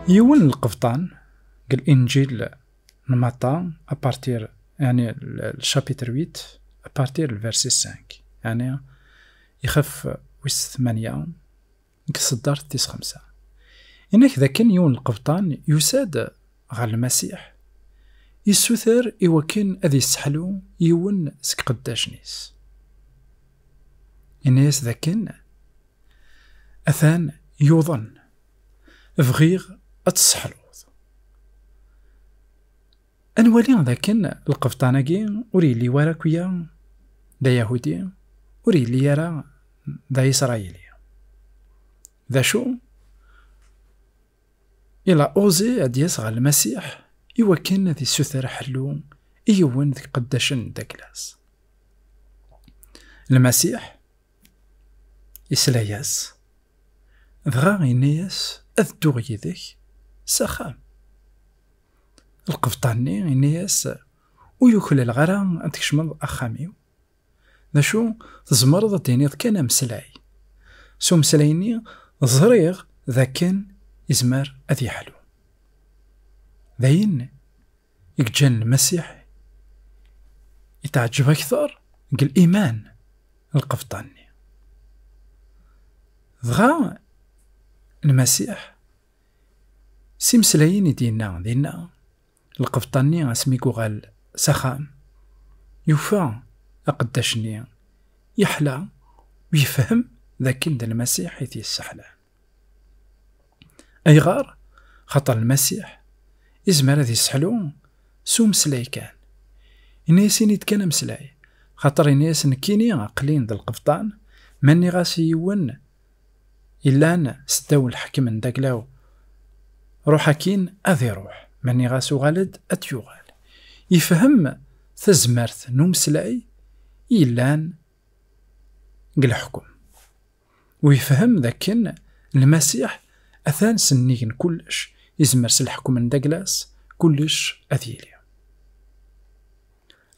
يون القفطان قال إنجيل نمطا أبارتير يعني الشابيتر 8 أبارتير الفيرسي 5 يعني يخف ويس 8 كصدار تيس 5. إنك ذا كان يون القفطان يساد غال المسيح يسوثر إوا كان أذي يسحلو يون سك قداش نيس. الناس ذا كان أثان يوظن فغيغ أتسحلوض أنوالي ذا كان القفطاناكي وري لي وراكويا دا يهودي وري لي يرى دا إسرائيلي ذا شو إلا أوزي أديس غال المسيح إوا كان ذي سوثر حلو إيوان ذي قداشن داكلاس المسيح إسلاياس ذغا إنياس أذدو يديك سخام القفطاني إنياس ويوكل الغرام أنتكشمض أخاميو ذا شو تزمرض دينيض كان مسلاي سو مسلايني زريغ ذا كان إزمار أذي حلو ذاين يكجان المسيح يتعجب أكثر قال إيمان القفطاني ذغا المسيح سيمسلايين دينا القفطاني اسميكو غال سخام يوفا أقداشني يحلى ويفهم ذاك المسيح يثي السحلة أي غار خطر المسيح إزمار ذي السحلو سو مسلاي كان إنيسين يتكان مسلاي خاطر إنيس نكيني عقلين ذا القفطان ماني غاسي يون إلا أنا ستاو الحكم من داكلاو روح كين أذي روح ماني غاسو غالد أتيوغال يفهم تزمرت نو مسلاي إلا قل حكم ويفهم ذاكن المسيح أثان سنين كلش يزمرس الحكم من داكلاس كلش أذيلي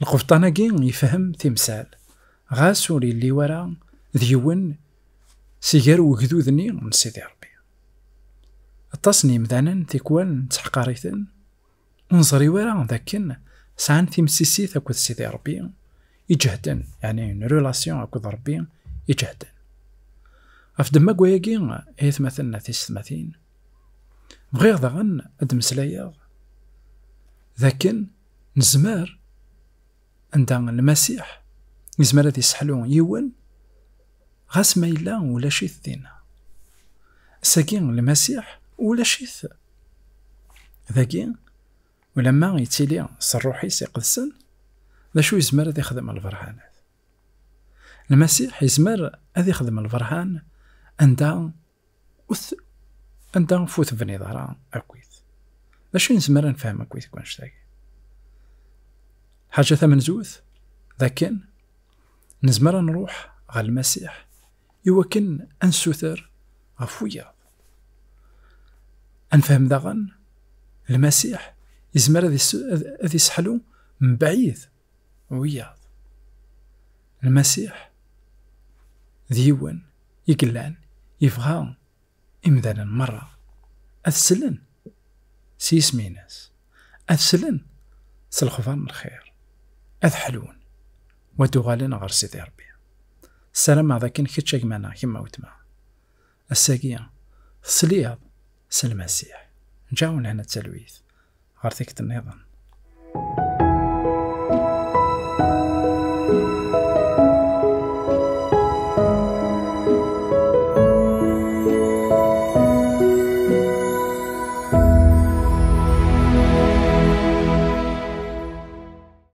القفطاناكي يفهم تمثال غاسولي اللي ورا ذيون سيجار وكذوذني من سيدي ربي التصنيم ذانا تيكوال تحقاريثن ونظري ورا ذاكن سعان تيمسيسي ثاكوذ سيدي ربي يجهدن يعني نرولاسيون أكوذ ربي يجهدن أفدما قوياكي إيث مثلنا تيستماثين بغير ذاغن أدمسلايا ذاكن نزمار عندنا المسيح نزمار هذي يسحلون يون غاس ما إلا ولا شيث دينا ساكين المسيح ولا شيث ذاكين ولما يتيلي صروحي سيقدسن ذا شو يزمر هذي يخدم الفرحانات المسيح يزمر هذي يخدم الفرحان عندها فوت بني ظهران أكويت ذا شو نزمر نفهم أكويت يكون شتاكي حاجة ثمن زوث ذاكن نزمر نروح على المسيح يوكن أنسوثر غفويا أنفهم ذاغن المسيح يزمر ذي سحلو من بعيد وياض المسيح ذيون يقلان يفغان إمذانا مرة أثسلن سيسميناس أثسلن سالخفان الخير أذحلون ودوغالين غير سيدي ربي السلام هذاكن كتشاك معنا كيما وتما الساقية صلياض سالمسيح نجاون هنا التلويث غير ثيكت النظام